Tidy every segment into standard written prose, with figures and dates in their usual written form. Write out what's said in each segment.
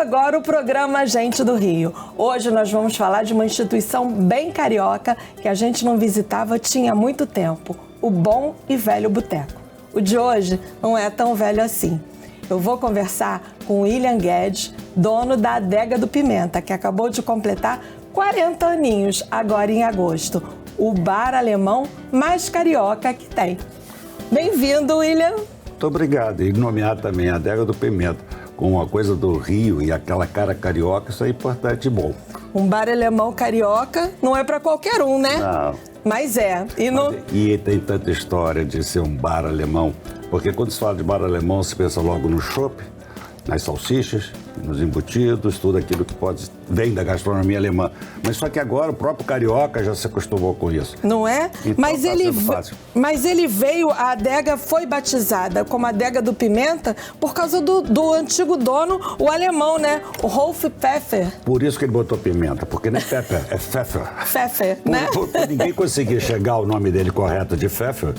agora o programa Gente do Rio. Hoje nós vamos falar de uma instituição bem carioca que a gente não visitava tinha muito tempo, o Bom e Velho Boteco. O de hoje não é tão velho assim. Eu vou conversar com o William Guedes, dono da Adega do Pimenta, que acabou de completar 40 aninhos agora em agosto. O bar alemão mais carioca que tem. Bem-vindo, William. Muito obrigado. E nomear também a Adega do Pimenta com uma coisa do Rio e aquela cara carioca, isso é importante e bom. Um bar alemão carioca não é para qualquer um, né? Não. Mas é. E tem tanta história de ser um bar alemão, porque quando se fala de bar alemão, se pensa logo no chopp, nas salsichas, nos embutidos, tudo aquilo que vem da gastronomia alemã. Mas só que agora o próprio carioca já se acostumou com isso. Não é? Então, mas ele veio, a adega foi batizada como Adega do Pimenta por causa do antigo dono, o alemão, né? O Rolf Pfeffer. Por isso que ele botou pimenta, porque não é Pfeffer, é Pfeffer. Pfeffer, né? Ninguém conseguia chegar ao nome dele correto de Pfeffer.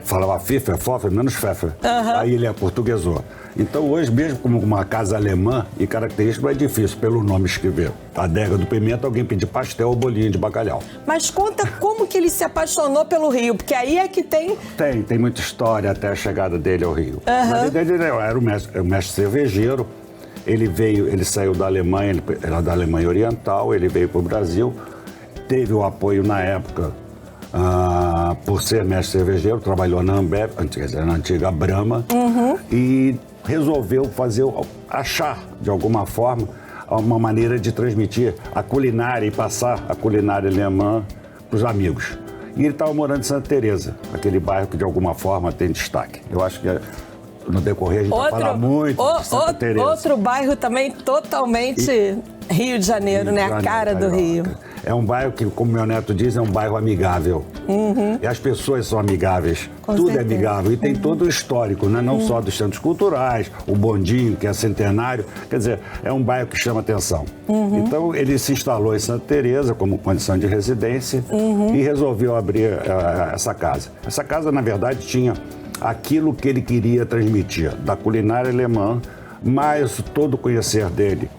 Falava Pfeffer, Pfeffer, menos Pfeffer. Aí ele aportuguesou. Então hoje, mesmo como uma casa alemã e característica, não é difícil pelo nome escrever. Adega do Pimenta, alguém pedir pastel ou bolinho de bacalhau. Mas conta como que ele se apaixonou pelo Rio, porque aí é que tem... Tem muita história até a chegada dele ao Rio. Na verdade, ele era o mestre cervejeiro. Ele saiu da Alemanha, ele era da Alemanha Oriental, ele veio para o Brasil, teve o apoio na época por ser mestre cervejeiro, trabalhou na Ambev, na antiga Brahma, e resolveu achar, de alguma forma, uma maneira de transmitir a culinária e passar a culinária alemã para os amigos. E ele estava morando em Santa Teresa, aquele bairro que de alguma forma tem destaque. Eu acho que no decorrer a gente vai falar muito de Santa Teresa. Outro bairro também totalmente Rio de Janeiro, né? A cara do Rio. É um bairro que, como meu neto diz, é um bairro amigável. E as pessoas são amigáveis. Tudo é amigável. E tem todo o histórico, né? Não só dos centros culturais, o bondinho, que é centenário. Quer dizer, é um bairro que chama atenção. Então, ele se instalou em Santa Teresa como condição de residência e resolveu abrir essa casa. Essa casa, na verdade, tinha aquilo que ele queria transmitir da culinária alemã, mas todo o conhecer dele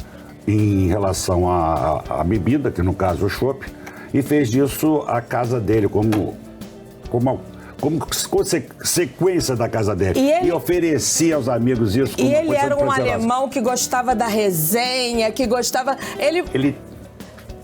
em relação à bebida, que no caso o chopp, e fez disso a casa dele como sequência da casa dele. E oferecia aos amigos isso como E ele era um alemão que gostava da resenha, que gostava...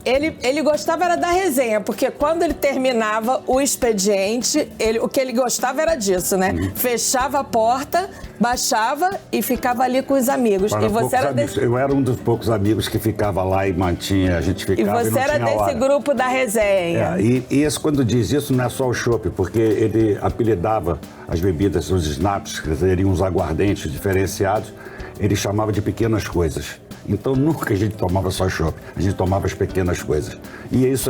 Ele gostava era da resenha, porque quando ele terminava o expediente, o que ele gostava era disso, né? Fechava a porta, baixava e ficava ali com os amigos. E você era Eu era um dos poucos amigos que ficava lá e mantinha, a gente ficava e você era desse grupo da resenha. E esse, quando diz isso, não é só o chopp, porque ele apelidava as bebidas, os snacks, que seriam os aguardentes diferenciados, ele chamava de pequenas coisas. Então nunca a gente tomava só chopp, a gente tomava as pequenas coisas. E isso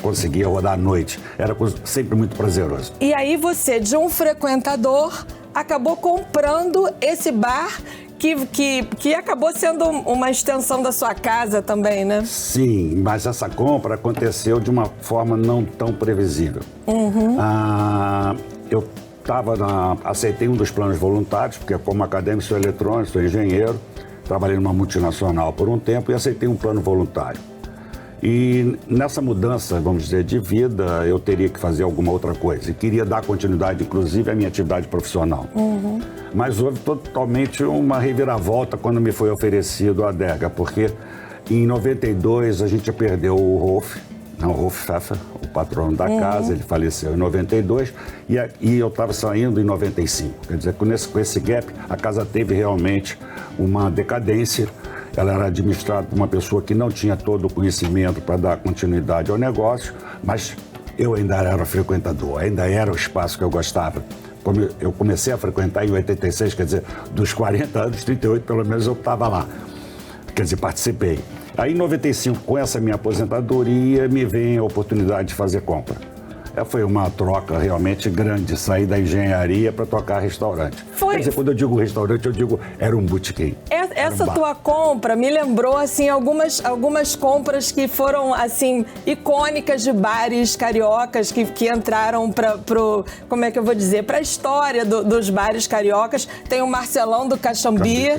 conseguia rodar à noite, era sempre muito prazeroso. E aí você, de um frequentador, acabou comprando esse bar que acabou sendo uma extensão da sua casa também, né? Sim, mas essa compra aconteceu de uma forma não tão previsível. Eu aceitei um dos planos voluntários, porque como acadêmico sou eletrônico, sou engenheiro, trabalhei numa multinacional por um tempo e aceitei um plano voluntário. E nessa mudança, vamos dizer, de vida, eu teria que fazer alguma outra coisa. E queria dar continuidade, inclusive, à minha atividade profissional. Mas houve totalmente uma reviravolta quando me foi oferecido a adega, porque em 92 a gente perdeu o Rolf Pfeffer, o patrono da casa, ele faleceu em 92 e eu estava saindo em 95. Quer dizer, com esse gap, a casa teve realmente uma decadência. Ela era administrada por uma pessoa que não tinha todo o conhecimento para dar continuidade ao negócio, mas eu ainda era frequentador, ainda era o espaço que eu gostava. Eu comecei a frequentar em 86, quer dizer, dos 40 anos, 38 pelo menos eu estava lá. Quer dizer, participei. Aí, em 95, com essa minha aposentadoria, me vem a oportunidade de fazer compra. Foi uma troca realmente grande, sair da engenharia para tocar restaurante. Foi. Quer dizer, quando eu digo restaurante, eu digo era um botequim. Essa tua compra me lembrou, assim, algumas compras que foram, assim, icônicas de bares cariocas que entraram como é que eu vou dizer, para a história dos bares cariocas. Tem o Marcelão do Caxambi,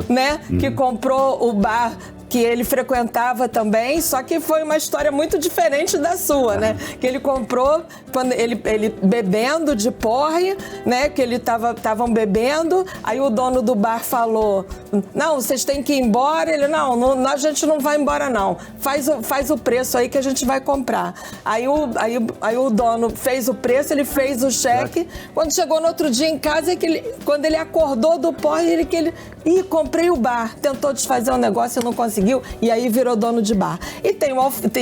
né, que comprou o bar que ele frequentava também, só que foi uma história muito diferente da sua, né? Que ele comprou quando ele bebendo de porre, né? Que ele estavam bebendo, aí o dono do bar falou: não, vocês têm que ir embora. Ele: não, a gente não vai embora não. Faz o preço aí que a gente vai comprar. Aí o dono fez o preço, ele fez o cheque. Quando chegou no outro dia em casa, quando ele acordou do porre, comprei o bar. Tentou desfazer o negócio e não conseguiu. E aí virou dono de bar. E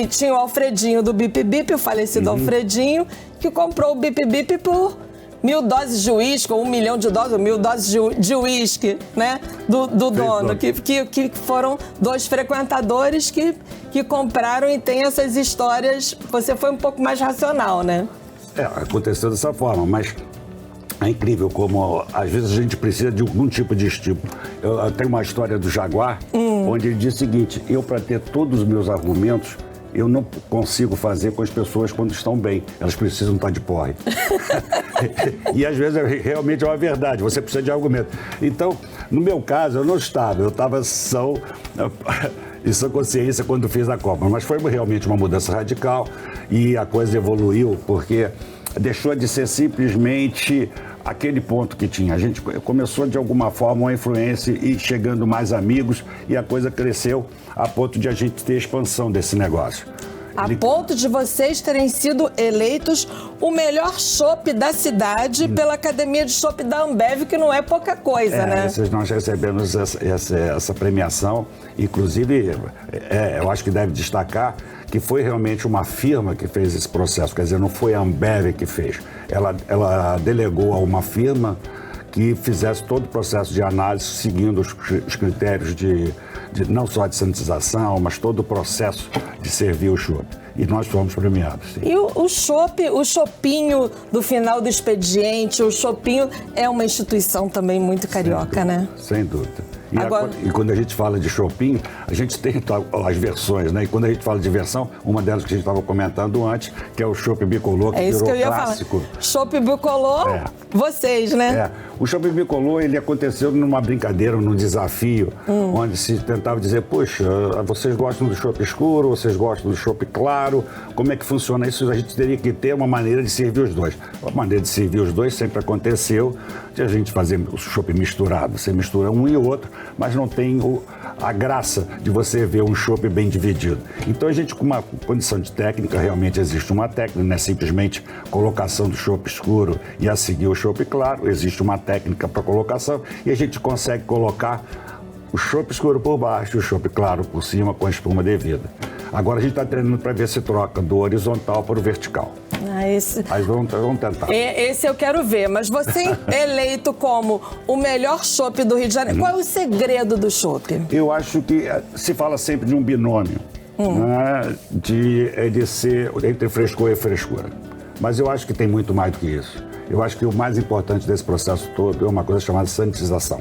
tinha o Alfredinho do Bip Bip, o falecido Alfredinho, que comprou o Bip Bip por 1.000 doses de uísque, ou 1 milhão de doses, ou 1.000 doses de uísque, né? Do dono, que foram 2 frequentadores que compraram, e tem essas histórias. Você foi um pouco mais racional, né? Aconteceu dessa forma, mas é incrível como, às vezes, a gente precisa de algum tipo de estímulo. Eu tenho uma história do Jaguar, onde ele diz o seguinte: para ter todos os meus argumentos, eu não consigo fazer com as pessoas quando estão bem. Elas precisam estar de porre. E, às vezes, realmente é uma verdade. Você precisa de argumento. Então, no meu caso, eu não estava. Eu estava sã consciência quando fiz a compra. Mas foi realmente uma mudança radical e a coisa evoluiu, porque deixou de ser simplesmente aquele ponto que tinha. A gente começou, de alguma forma, uma influência e chegando mais amigos, e a coisa cresceu a ponto de a gente ter expansão desse negócio. A ponto de vocês terem sido eleitos o melhor chopp da cidade pela Academia de Chopp da Ambev, que não é pouca coisa, né? Nós recebemos essa premiação. Inclusive, eu acho que deve destacar que foi realmente uma firma que fez esse processo. Quer dizer, não foi a Ambev que fez. Ela delegou a uma firma que fizesse todo o processo de análise, seguindo os critérios de não só de sanitização, mas todo o processo de servir o chopp. E nós fomos premiados, sim. E o choppinho do final do expediente, o choppinho é uma instituição também muito carioca, né? Sem dúvida. Agora... E quando a gente fala de shopping, a gente tem as versões, né? E quando a gente fala de versão, uma delas que a gente estava comentando antes, que é o chopp bicolor, que virou clássico. Chopp bicolor, vocês, né? O chopp bicolor, ele aconteceu numa brincadeira, num desafio, onde se tentava dizer: poxa, vocês gostam do chopp escuro, vocês gostam do chopp claro, como é que funciona isso? A gente teria que ter uma maneira de servir os dois. A maneira de servir os dois sempre aconteceu de a gente fazer o chopp misturado. Você mistura um e outro, mas não tem a graça de você ver um chopp bem dividido. Então a gente, com uma condição de técnica, realmente existe uma técnica, não é simplesmente colocação do chopp escuro e a seguir o chopp claro, existe uma técnica para colocação e a gente consegue colocar o chopp escuro por baixo e o chopp claro por cima com a espuma devida. Agora a gente está treinando para ver se troca do horizontal para o vertical. Mas vamos tentar. Esse eu quero ver, mas você eleito como o melhor chopp do Rio de Janeiro, qual é o segredo do chopp? Eu acho que se fala sempre de um binômio, né, de ser entre frescor e frescura. Mas eu acho que tem muito mais do que isso. Eu acho que o mais importante desse processo todo é uma coisa chamada sanitização.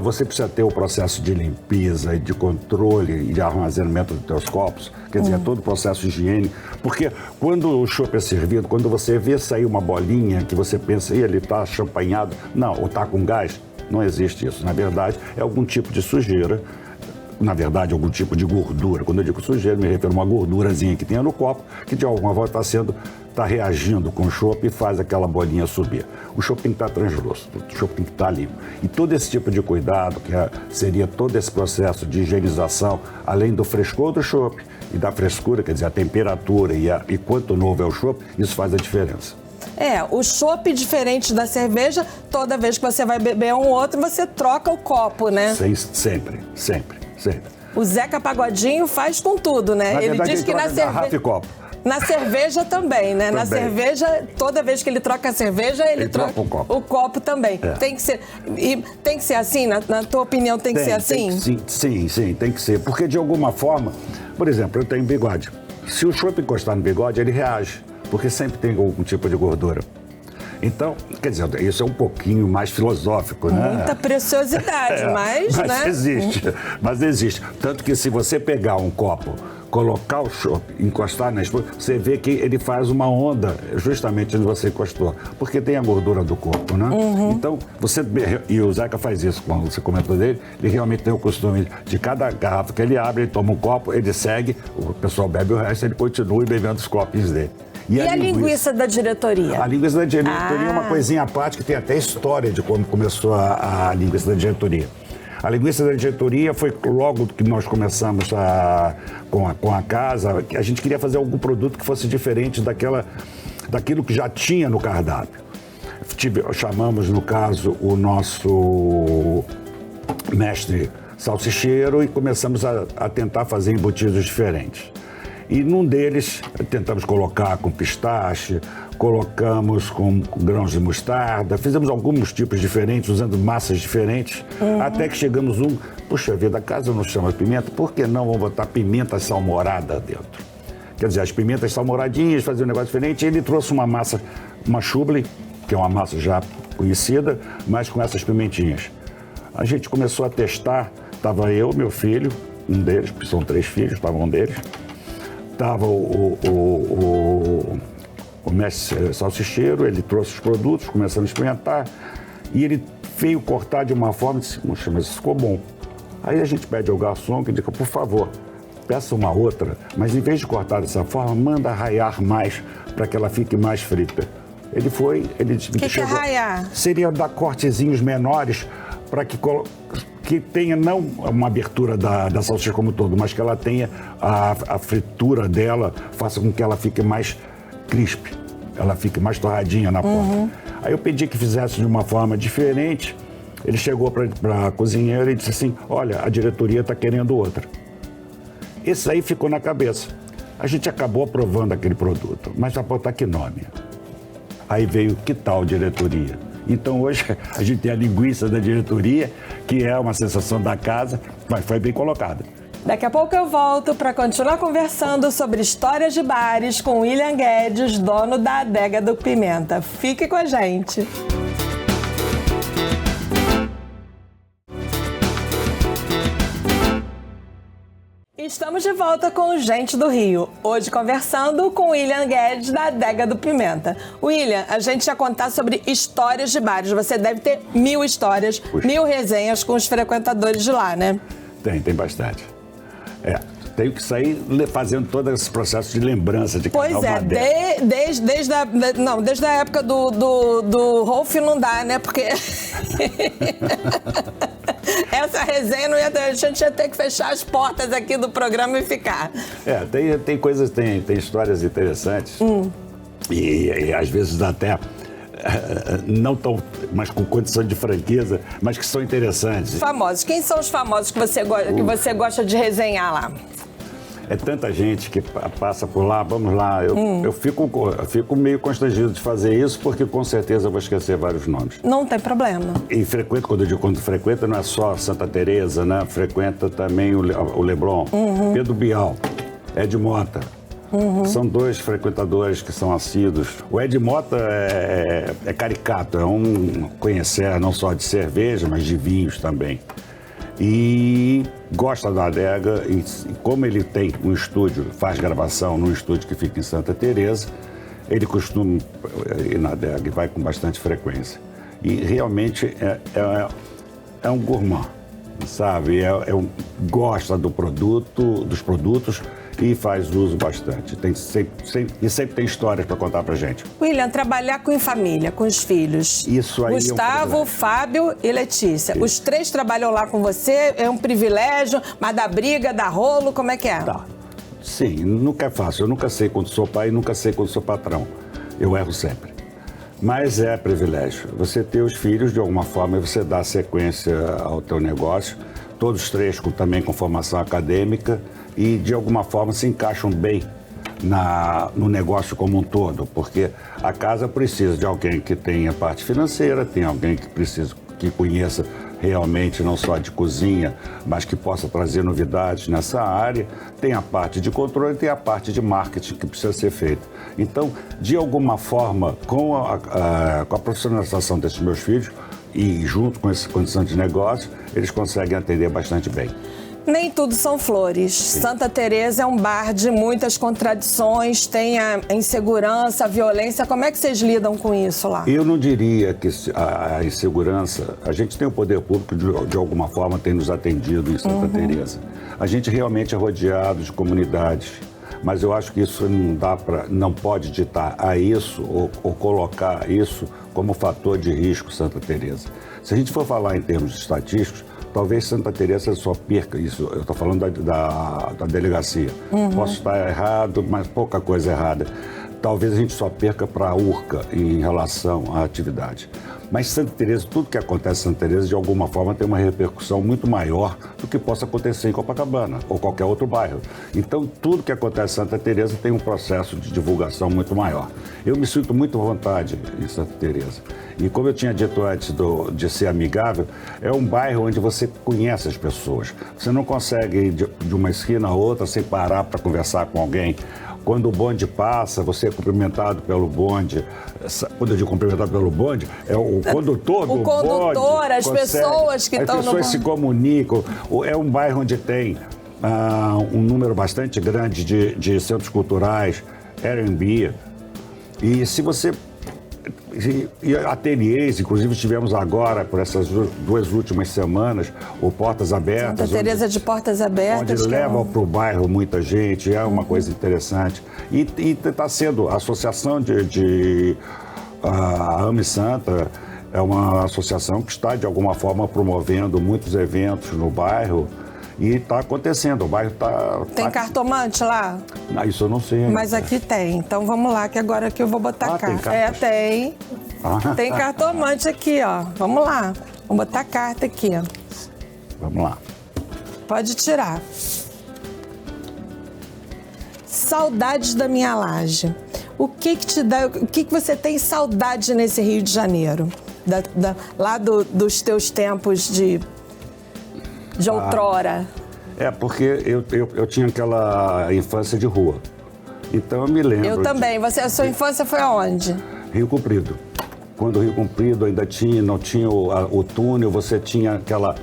Você precisa ter o processo de limpeza e de controle e de armazenamento dos teus copos, quer dizer, todo o processo de higiene, porque quando o chopp é servido, quando você vê sair uma bolinha que você pensa: ele está champanhado, não, ou está com gás, não existe isso. Na verdade, é algum tipo de sujeira, na verdade, algum tipo de gordura. Quando eu digo sujeira, me refiro a uma gordurazinha que tem no copo, que de alguma forma está reagindo com o chopp e faz aquela bolinha subir. O chopp tem que estar translúcido, o chopp tem que estar limpo. E todo esse tipo de cuidado, que seria todo esse processo de higienização, além do frescor do chopp e da frescura, quer dizer, a temperatura e quanto novo é o chopp, isso faz a diferença. O chopp, diferente da cerveja, toda vez que você vai beber um outro, você troca o copo, né? Sempre. O Zeca Pagodinho faz com tudo, né? Na verdade, ele diz que na cerveja... garrafa e copo. Na cerveja também, né? Na cerveja, toda vez que ele troca a cerveja, ele troca o copo também. Tem que ser. E tem que ser assim? Na tua opinião, tem que ser assim? Sim, tem que ser. Porque, de alguma forma, por exemplo, eu tenho bigode. Se o chopp encostar no bigode, ele reage. porque sempre tem algum tipo de gordura. Então, quer dizer, isso é um pouquinho mais filosófico, né? Muita preciosidade, mas né? Mas existe. Tanto que se você pegar um copo, colocar o chopp, encostar na espuma, você vê que ele faz uma onda justamente onde você encostou, porque tem a gordura do corpo, né? Então, e o Zeca faz isso, quando você comentou dele, ele realmente tem o costume de cada garrafa que ele abre, ele toma um copo, ele segue, o pessoal bebe o resto, ele continua bebendo os copos dele. E a linguiça da diretoria? A linguiça da diretoria é uma coisinha à parte que tem até história de como começou a linguiça da diretoria. A linguiça da diretoria foi logo que nós começamos com a casa, a gente queria fazer algum produto que fosse diferente daquilo que já tinha no cardápio. Chamamos, no caso, o nosso mestre salsicheiro e começamos a tentar fazer embutidos diferentes. E num deles, tentamos colocar com pistache, colocamos com grãos de mostarda, fizemos alguns tipos diferentes, usando massas diferentes, até que chegamos puxa vida, a casa não chama pimenta, por que não vamos botar pimenta salmourada dentro? Quer dizer, as pimentas salmouradinhas, fazer um negócio diferente, ele trouxe uma massa, uma chuble, que é uma massa já conhecida, mas com essas pimentinhas. A gente começou a testar, estava eu, meu filho, um deles, porque são 3 filhos, estava um deles, estava o mestre salsicheiro, ele trouxe os produtos, começamos a experimentar, e ele veio cortar de uma forma e disse, poxa, mas isso ficou bom. Aí a gente pede ao garçom que diga, por favor, peça uma outra, mas em vez de cortar dessa forma, manda raiar mais para que ela fique mais frita. Ele disse... O que é raiar? Seria dar cortezinhos menores para que tenha não uma abertura da salsicha como todo, mas que ela tenha a fritura dela, faça com que ela fique mais crisp, ela fique mais torradinha na ponta. Aí eu pedi que fizesse de uma forma diferente, ele chegou para a cozinheira e disse assim, olha, a diretoria está querendo outra. Esse aí ficou na cabeça. A gente acabou aprovando aquele produto, mas vai botar que nome? Aí veio, que tal diretoria? Então hoje a gente tem a linguiça da diretoria, que é uma sensação da casa, mas foi bem colocada. Daqui a pouco eu volto para continuar conversando sobre histórias de bares com William Guedes, dono da Adega do Pimenta. Fique com a gente. Estamos de volta com o Gente do Rio. Hoje conversando com William Guedes, da Adega do Pimenta. William, a gente ia contar sobre histórias de bares. Você deve ter 1000 histórias, 1000 resenhas com os frequentadores de lá, né? Tem bastante. Tenho que sair fazendo todo esse processo de lembrança de cada uma delas. Desde a época do Rolf não dá, né? Porque essa resenha não ia ter, a gente ia ter que fechar as portas aqui do programa e ficar. Tem coisas, tem histórias interessantes e às vezes até não tão, mas com condição de franqueza, mas que são interessantes. Famosos. Quem são os famosos que você gosta de resenhar lá? É tanta gente que passa por lá, vamos lá. Eu fico meio constrangido de fazer isso, porque com certeza eu vou esquecer vários nomes. Não tem problema. E frequenta, quando eu digo quando frequenta, não é só Santa Teresa, né? Frequenta também o Leblon, Pedro Bial, Ed Mota. São 2 frequentadores que são assíduos. O Ed Mota é caricato, é um conhecer não só de cerveja, mas de vinhos também. E gosta da adega, e como ele tem um estúdio, faz gravação num estúdio que fica em Santa Teresa, ele costuma ir na adega e vai com bastante frequência. E realmente é um gourmand, sabe? Gosta do produto, dos produtos, e faz uso bastante. Sempre tem histórias para contar pra gente. William, trabalhar em família, com os filhos. Isso aí Gustavo, Fábio e Letícia. Isso. Os 3 trabalham lá com você, é um privilégio, mas dá briga, dá rolo, como é que é? Tá. Sim, nunca é fácil. Eu nunca sei quando sou pai e nunca sei quando sou patrão. Eu erro sempre. Mas é privilégio. Você ter os filhos, de alguma forma, você dá sequência ao teu negócio. Todos os 3 também com formação acadêmica e, de alguma forma, se encaixam bem no negócio como um todo, porque a casa precisa de alguém que tenha parte financeira, tem alguém que conheça realmente não só de cozinha, mas que possa trazer novidades nessa área. Tem a parte de controle e tem a parte de marketing que precisa ser feita. Então, de alguma forma, com a profissionalização desses meus filhos e junto com essa condição de negócio, eles conseguem atender bastante bem. Nem tudo são flores. Sim. Santa Teresa é um bar de muitas contradições, tem a insegurança, a violência. Como é que vocês lidam com isso lá? Eu não diria que a insegurança... A gente tem o poder público, de alguma forma, tem nos atendido em Santa Teresa. A gente realmente é rodeado de comunidades, mas eu acho que isso não pode ditar a isso ou colocar isso como fator de risco Santa Teresa. Se a gente for falar em termos estatísticos, talvez Santa Teresa só perca isso. Eu estou falando da delegacia. Posso estar errado, mas pouca coisa errada. Talvez a gente só perca para a URCA em relação à atividade. Mas Santa Teresa, tudo que acontece em Santa Teresa, de alguma forma, tem uma repercussão muito maior do que possa acontecer em Copacabana ou qualquer outro bairro. Então, tudo que acontece em Santa Teresa tem um processo de divulgação muito maior. Eu me sinto muito à vontade em Santa Teresa. E como eu tinha dito antes de ser amigável, é um bairro onde você conhece as pessoas. Você não consegue ir de uma esquina a outra sem parar para conversar com alguém. Quando o bonde passa, você é cumprimentado pelo bonde. Quando eu digo cumprimentado pelo bonde, é o condutor do bonde. O condutor, as pessoas que estão no bonde. As pessoas se comunicam. É um bairro onde tem um número bastante grande de centros culturais, Airbnb. E se você... E ateliês, inclusive tivemos agora, por essas 2 últimas semanas, o Portas Abertas. Santa Teresa de Portas Abertas. Onde leva para o bairro muita gente, é uma coisa interessante. E está sendo a associação a AME Santa, é uma associação que está, de alguma forma, promovendo muitos eventos no bairro. E está acontecendo, o bairro está... Tem cartomante lá? Não, isso eu não sei. Mas aqui tem, então vamos lá, que agora que eu vou botar carta. Tem. Tem cartomante aqui, ó. Vamos lá, vamos botar a carta aqui, ó. Vamos lá. Pode tirar. Saudades da minha laje. O que te dá, o que você tem saudade nesse Rio de Janeiro? Lá dos teus tempos de outrora. Porque eu tinha aquela infância de rua. Então eu me lembro. Eu também. A sua infância foi aonde? Rio Comprido. Quando o Rio Comprido ainda não tinha o túnel, você tinha aquela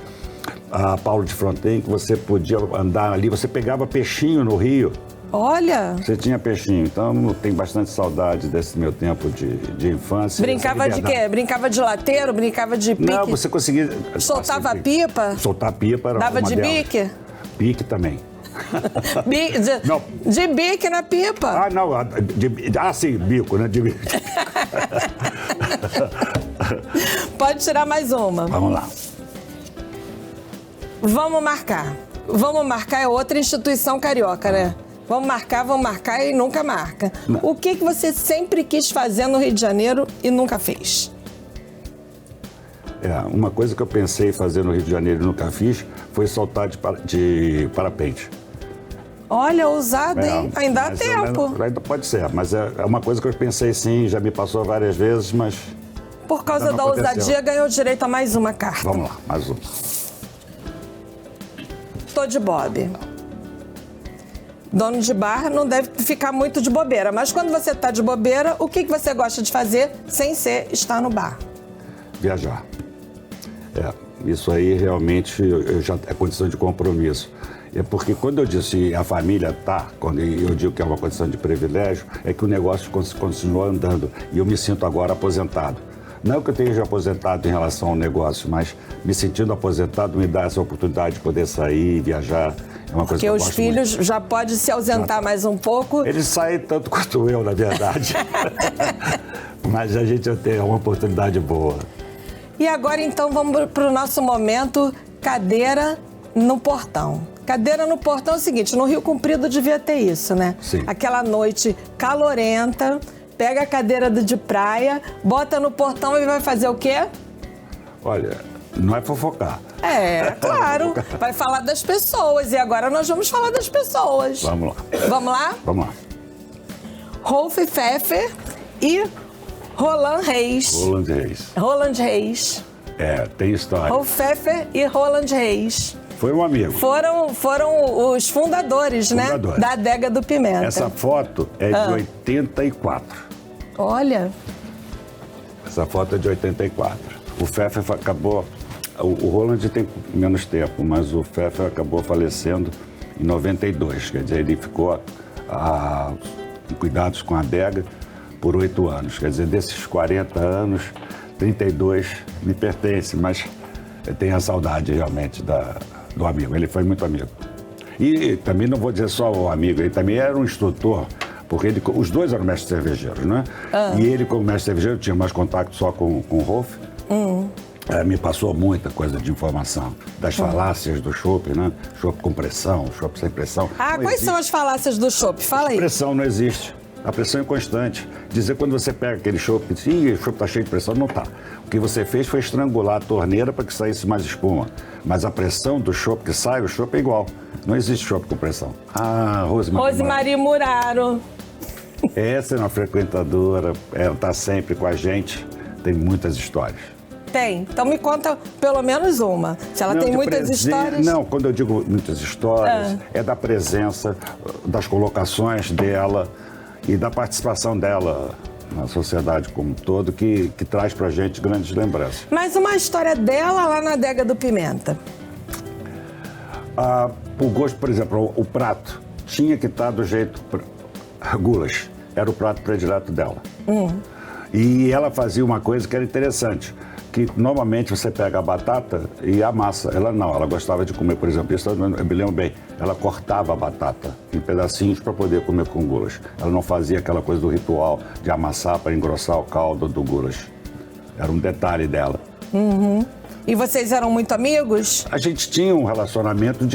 Paulo de Fronten, que você podia andar ali, você pegava peixinho no rio. Olha! Você tinha peixinho, então eu tenho bastante saudade desse meu tempo de infância. Brincava de quê? Brincava de lateiro? Brincava de pique? Não, você conseguia... Soltava pipa? Soltar pipa era Dava uma de delas. bique? Pique também. De bique na pipa? Sim, bico, né? De bico. Pode tirar mais uma. Vamos lá. Vamos marcar é outra instituição carioca, né? Vamos marcar e nunca marca. Não. O que você sempre quis fazer no Rio de Janeiro e nunca fez? Uma coisa que eu pensei em fazer no Rio de Janeiro e nunca fiz foi saltar de parapente. Olha, ousado, hein? Ainda há tempo. Ainda pode ser, mas é uma coisa que eu pensei sim, já me passou várias vezes, mas... Por causa da ousadia, ganhou direito a mais uma carta. Vamos lá, mais uma. Tô de Bob. Dono de bar não deve ficar muito de bobeira, mas quando você tá de bobeira, o que você gosta de fazer sem ser estar no bar? Viajar. Isso aí realmente já é condição de compromisso. É porque quando eu disse a família quando eu digo que é uma condição de privilégio, é que o negócio continua andando e eu me sinto agora aposentado. Não que eu esteja aposentado em relação ao negócio, mas me sentindo aposentado me dá essa oportunidade de poder sair, viajar. É uma coisa que eu gosto muito. Porque os filhos já podem se ausentar mais um pouco. Eles saem tanto quanto eu, na verdade. Mas a gente tem uma oportunidade boa. E agora, então, vamos para o nosso momento Cadeira no Portão. Cadeira no Portão é o seguinte, no Rio Comprido devia ter isso, né? Sim. Aquela noite calorenta, pega a cadeira de praia, bota no portão e vai fazer o quê? Olha, não é fofocar. Claro. Vai falar das pessoas. E agora nós vamos falar das pessoas. Vamos lá. Vamos lá? Vamos lá. Rolf Pfeffer e Roland Reis. Roland Reis. Roland Reis. Tem história. Rolf Pfeffer e Roland Reis. Foi um amigo. Foram os fundadores, né? Da Adega do Pimenta. Essa foto é de 84. Olha. Essa foto é de 84. O Pfeffer acabou... O Roland tem menos tempo, mas o Pfeffer acabou falecendo em 92. Quer dizer, ele ficou em cuidados com a adega por 8 anos. Quer dizer, desses 40 anos, 32 me pertence, mas eu tenho a saudade realmente do amigo. Ele foi muito amigo. E também não vou dizer só o amigo, ele também era um instrutor, porque os dois eram mestres cervejeiros, né? E ele, como mestre cervejeiro, tinha mais contato só com o Rolf. Me passou muita coisa de informação, das falácias do chopp, né? Chopp com pressão, chopp sem pressão. Quais são as falácias do chopp? Fala aí. A pressão não existe. A pressão é constante. Dizer quando você pega aquele chopp e diz, o chopp está cheio de pressão, não está. O que você fez foi estrangular a torneira para que saísse mais espuma. Mas a pressão do chopp que sai, o chopp é igual. Não existe chopp com pressão. Rosemarie Muraro. Essa é uma frequentadora, ela está sempre com a gente, tem muitas histórias. Tem. Então me conta pelo menos uma. Se ela tem muitas histórias... Não, quando eu digo muitas histórias, é da presença, das colocações dela e da participação dela na sociedade como um todo, que traz pra gente grandes lembranças. Mas uma história dela lá na Adega do Pimenta. O gosto, por exemplo, o prato tinha que estar do jeito... Gulas era o prato predileto dela. E ela fazia uma coisa que era interessante, que normalmente você pega a batata e amassa. Ela não, ela gostava de comer, por exemplo, isso eu me lembro bem, ela cortava a batata em pedacinhos para poder comer com gulas. Ela não fazia aquela coisa do ritual de amassar para engrossar o caldo do gulas. Era um detalhe dela. E vocês eram muito amigos? A gente tinha um relacionamento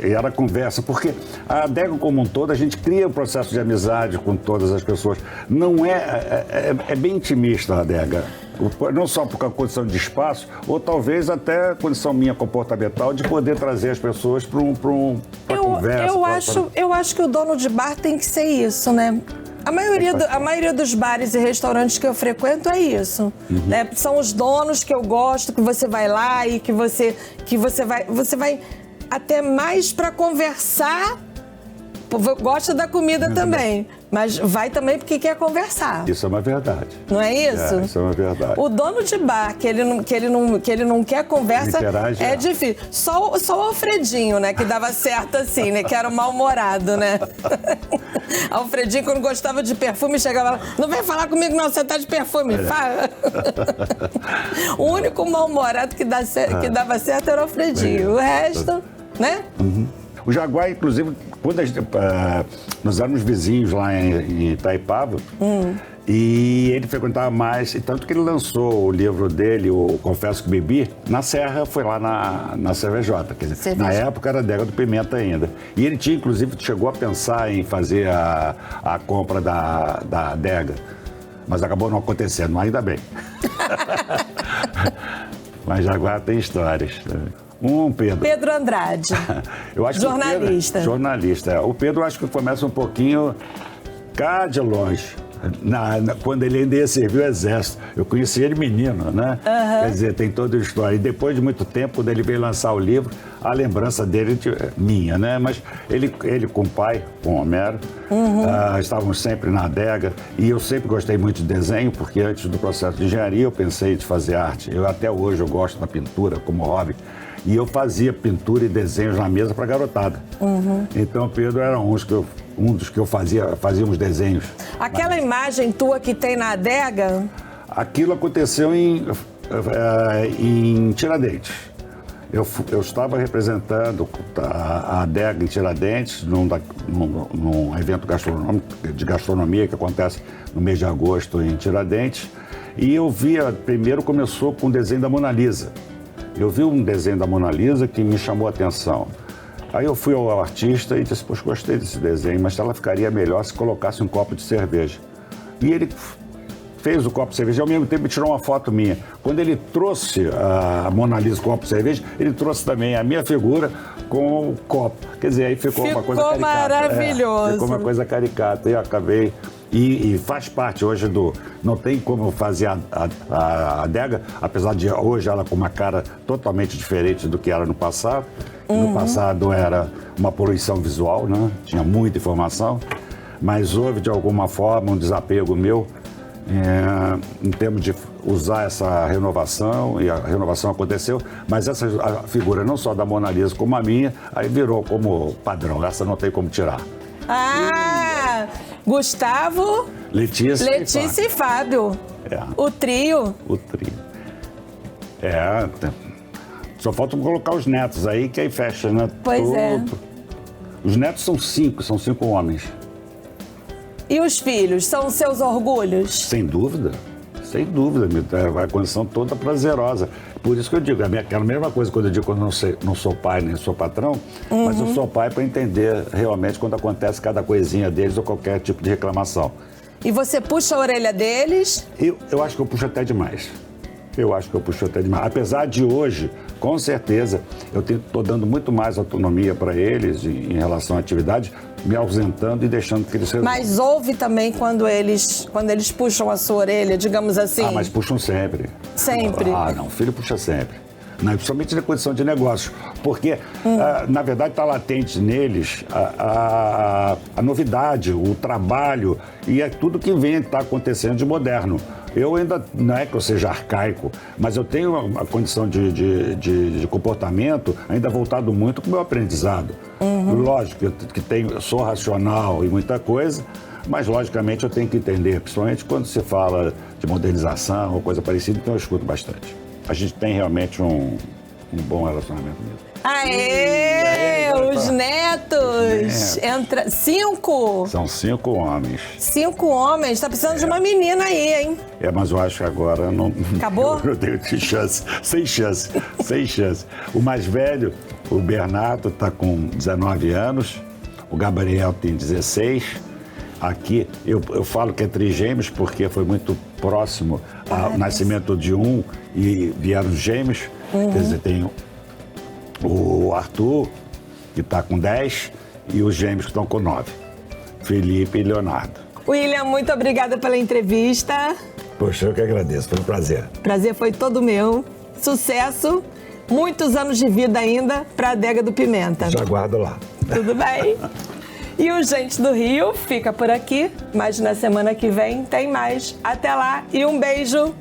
e era conversa, porque a adega como um todo, a gente cria um processo de amizade com todas as pessoas. Não é bem intimista a adega. Não só por condição de espaço, ou talvez até condição minha comportamental de poder trazer as pessoas para conversa. Eu acho que o dono de bar tem que ser isso, né? A maioria dos bares e restaurantes que eu frequento é isso. Né? São os donos que eu gosto, que você vai lá e que você vai até mais para conversar. Gosta da comida também, mas vai também porque quer conversar. Isso é uma verdade. Não é isso? Isso é uma verdade. O dono de bar, que ele não quer conversa, é difícil. Só o Alfredinho, né, que dava certo assim, né, que era o mal-humorado, né? Alfredinho, quando gostava de perfume, chegava lá, não vem falar comigo não, você tá de perfume, fala. O único mal-humorado que dava certo era o Alfredinho, o resto, né? O Jaguar, inclusive, quando nós éramos vizinhos lá em Itaipava, e ele frequentava mais, e tanto que ele lançou o livro dele, o Confesso que Bebi, na Serra, foi lá na Cervejota. Quer dizer, na época era a Adega do Pimenta ainda. E ele tinha, inclusive, chegou a pensar em fazer a compra da adega, mas acabou não acontecendo, mas ainda bem. Mas Jaguar tem histórias. Pedro. Pedro Andrade. Eu acho jornalista. Que jornalista. O Pedro, acho que começa um pouquinho cá de longe. Quando ele ainda ia servir o Exército. Eu conheci ele menino, né? Quer dizer, tem toda a história. E depois de muito tempo, quando ele veio lançar o livro, a lembrança dele minha, né? Mas ele com o pai, com o Homero, estávamos sempre na adega. E eu sempre gostei muito de desenho, porque antes do processo de engenharia eu pensei de fazer arte. Até hoje eu gosto da pintura como hobby. E eu fazia pintura e desenhos na mesa para garotada. Então o Pedro era um dos que eu fazíamos desenhos. Aquela imagem tua que tem na adega? Aquilo aconteceu em Tiradentes. Eu estava representando a adega em Tiradentes num evento de gastronomia que acontece no mês de agosto em Tiradentes. E eu primeiro começou com o desenho da Mona Lisa. Eu vi um desenho da Mona Lisa que me chamou a atenção. Aí eu fui ao artista e disse, poxa, gostei desse desenho, mas ela ficaria melhor se colocasse um copo de cerveja. E ele fez o copo de cerveja e ao mesmo tempo tirou uma foto minha. Quando ele trouxe a Mona Lisa com o copo de cerveja, ele trouxe também a minha figura com o copo. Quer dizer, aí ficou uma coisa caricata. Maravilhoso. Ficou uma coisa caricata e eu acabei E faz parte hoje do... Não tem como fazer a adega, apesar de hoje ela com uma cara totalmente diferente do que era no passado. No passado era uma poluição visual, né? Tinha muita informação, mas houve de alguma forma um desapego meu em termos de usar essa renovação, e a renovação aconteceu, mas essa a figura não só da Mona Lisa como a minha, aí virou como padrão, essa não tem como tirar. Ah, Gustavo, Letícia e Fábio. O trio. O trio. Só falta colocar os netos aí, que aí fecha, né? Pois é. Os netos são 5 homens. E os filhos, são seus orgulhos? Sem dúvida, é a condição toda prazerosa. Por isso que eu digo, aquela mesma coisa quando eu digo que eu não sou pai nem sou patrão, mas eu sou pai para entender realmente quando acontece cada coisinha deles ou qualquer tipo de reclamação. E você puxa a orelha deles? Eu acho que eu puxo até demais. Apesar de hoje, com certeza, eu estou dando muito mais autonomia para eles em relação à atividade, me ausentando e deixando que eles... Mas houve também quando eles puxam a sua orelha, digamos assim? Ah, mas puxam sempre. Sempre? Ah, não, o filho puxa sempre. Não, principalmente na condição de negócio. Porque, na verdade, está latente neles a novidade, o trabalho e é tudo que está acontecendo de moderno. Eu ainda, não é que eu seja arcaico, mas eu tenho uma condição de comportamento ainda voltado muito para o meu aprendizado. Lógico que eu sou racional e muita coisa, mas logicamente eu tenho que entender, principalmente quando se fala de modernização ou coisa parecida, então eu escuto bastante. A gente tem realmente um bom relacionamento mesmo. Aê! Os netos! Entra 5! São 5 homens. 5 homens? Tá precisando de uma menina aí, hein? Mas eu acho que agora não... Acabou? Eu tenho chance. Sem chance. O mais velho, o Bernardo, tá com 19 anos. O Gabriel tem 16. Aqui, eu falo que é trigêmeos porque foi muito próximo ao nascimento de um e vieram gêmeos. Quer dizer, tem o Arthur, que está com 10, e os gêmeos que estão com 9. Felipe e Leonardo. William, muito obrigada pela entrevista. Poxa, eu que agradeço, foi um prazer. Prazer foi todo meu. Sucesso, muitos anos de vida ainda para a Adega do Pimenta. Já aguardo lá. Tudo bem? E o Gente do Rio fica por aqui, mas na semana que vem tem mais. Até lá e um beijo!